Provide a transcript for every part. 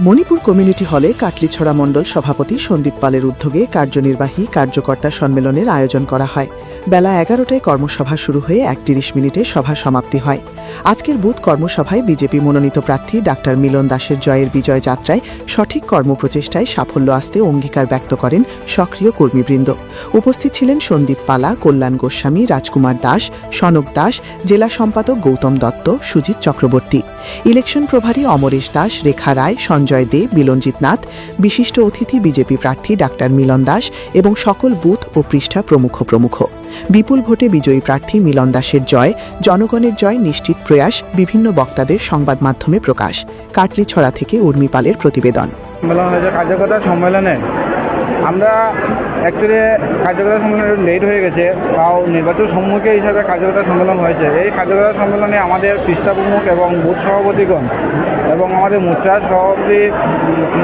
Manipur community হলে কাটলিছড়া মণ্ডল সভাপতি সন্দীপ পালের উদ্যোগে কার্যনির্বাহী কার্যকর্তা সম্মেলনের আয়োজন করা হয়। বেলা 11টায় কর্মসভা শুরু হয়ে 31 মিনিটে সভা সমাপ্তি হয়। আজকের বুথ কর্মসভায় বিজেপি মনোনীত প্রার্থী ডাক্তার মিলন দাসের জয়ের বিজয় যাত্রায় সঠিক কর্মপ্রচেষ্টায় সাফল্য আসতে অঙ্গীকার ব্যক্ত করেন সক্রিয় কর্মীবৃন্দ। উপস্থিত ছিলেন সন্দীপ পালা, কল্যাণ গোস্বামী, রাজকুমার দাস, সনক দাস, জেলা সম্পাদক গৌতম দত্ত, সুজিত চক্রবর্তী, ইলেকশন প্রভারী অমরেশ দাস, রেখা রায়, সঞ্জয় দে, বিলনজিৎ নাথ, বিশিষ্ট অতিথি বিজেপি প্রার্থী ডাক্তার মিলন দাস এবং সকল বুথ ও পৃষ্ঠা প্রমুখ। বিপুল ভোটে বিজয়ী প্রার্থী মিলন দাসের জয়, জনগণের জয় নিশ্চিত প্রয়াস বিভিন্ন বক্তাদের সংবাদ মাধ্যমে প্রকাশ। কাটলিছড়া থেকে উর্মি পালের প্রতিবেদন। কার্যকর্তা সম্মেলনে আমরা অ্যাকচুয়ালি কার্যকর্তা সম্মেলন লেট হয়ে গেছে, তাও নির্বাচন সম্মুখে হিসাবে কার্যকর্তা সম্মেলন হয়েছে। এই কার্যকর্তা সম্মেলনে আমাদের পৃষ্ঠা প্রমুখ এবং বুথ সভাপতিগণ এবং আমাদের মোর্চার সভাপতি,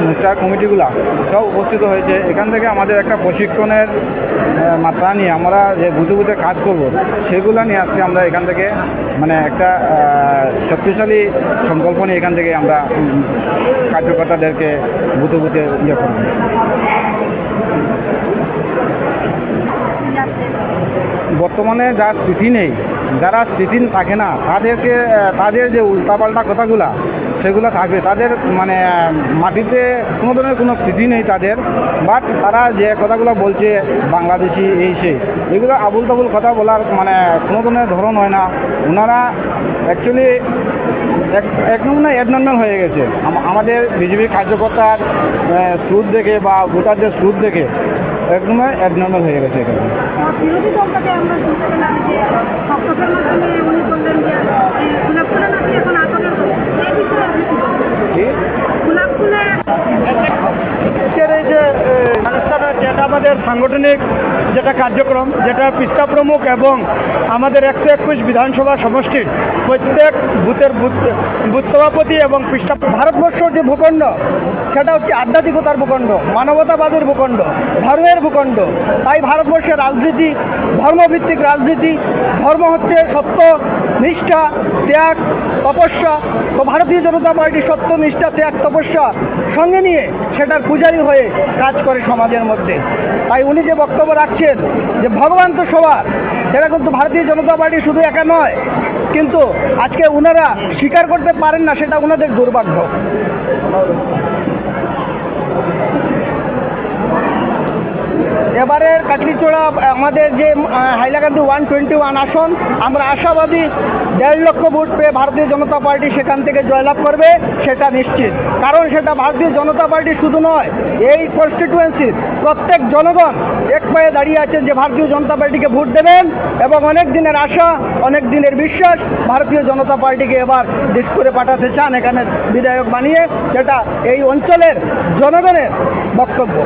মোর্চার কমিটিগুলা সব উপস্থিত হয়েছে। এখান থেকে আমাদের একটা প্রশিক্ষণের মাত্রা নিয়ে আমরা যে বুথে বুথে কাজ করব সেগুলো নিয়ে আজকে আমরা এখান থেকে একটা শক্তিশালী সংকল্প নিয়ে এখান থেকে আমরা কার্যকর্তাদেরকে বুথে বুথে ইয়ে করব। বর্তমানে যার স্থিতি নেই, যারা স্থিতি থাকে না, তাদের যে উল্টাপাল্টা কথাগুলা সেগুলো থাকবে। তাদের মাটিতে কোনো ধরনের কোনো স্থিতি নেই তাদের, বাট তারা যে কথাগুলো বলছে বাংলাদেশি এই সেই এগুলো আবুল তাবুল কথা বলার কোনো ধরনের ধরন হয় না। ওনারা অ্যাকচুয়ালি অ্যাবনর্মাল হয়ে গেছে। আমাদের বিজেপি কার্যকর্তার স্রোত দেখে বা ভোটারদের স্রোত দেখে একদম অ্যাবনর্মাল হয়ে গেছে। এখানে আমাদের সাংগঠনিক যেটা কার্যক্রম, যেটা পৃষ্ঠা প্রমুখ এবং আমাদের 121 বিধানসভা সমষ্টির প্রত্যেক বুথের বুথ সভাপতি এবং পৃষ্ঠা, ভারতবর্ষের যে ভূখণ্ড সেটা হচ্ছে আধ্যাত্মিকতার ভূখণ্ড, মানবতাবাদের ভূখণ্ড, ধর্মের ভূখণ্ড। তাই ভারতবর্ষের রাজনীতি ধর্মভিত্তিক রাজনীতি, ধর্ম হচ্ছে সত্য, নিষ্ঠা, ত্যাগ, তপস্যা। তো ভারতীয় জনতা পার্টি সত্য, নিষ্ঠা, ত্যাগ, তপস্যা সঙ্গে নিয়ে সেটার পূজারী হয়ে কাজ করে সমাজের মধ্যে। তাই উনি যে বক্তব্য রাখছেন যে ভগবান তো সবার, সেটা কিন্তু ভারতীয় জনতা পার্টি শুধু একা নয়, কিন্তু আজকে ওনারা স্বীকার করতে পারেন না, সেটা ওনাদের দুর্ভাগ্য। এবারের কাটলিছড়া আমাদের যে হাইলাকান্দি 121 আসন, আমরা আশাবাদী 1.5 লক্ষ ভোট পেয়ে ভারতীয় জনতা পার্টি সেখান থেকে জয়লাভ করবে, সেটা নিশ্চিত। কারণ সেটা ভারতীয় জনতা পার্টি শুধু নয়, এই কনস্টিটুয়েন্সির প্রত্যেক জনগণ এক পায়ে দাঁড়িয়ে আছেন যে ভারতীয় জনতা পার্টিকে ভোট দেবেন এবং অনেক দিনের আশা, অনেক দিনের বিশ্বাস ভারতীয় জনতা পার্টিকে এবার দেশ করে পাঠাতে চান এখানে বিধায়ক বানিয়ে। সেটা এই অঞ্চলের জনগণের বক্তব্য।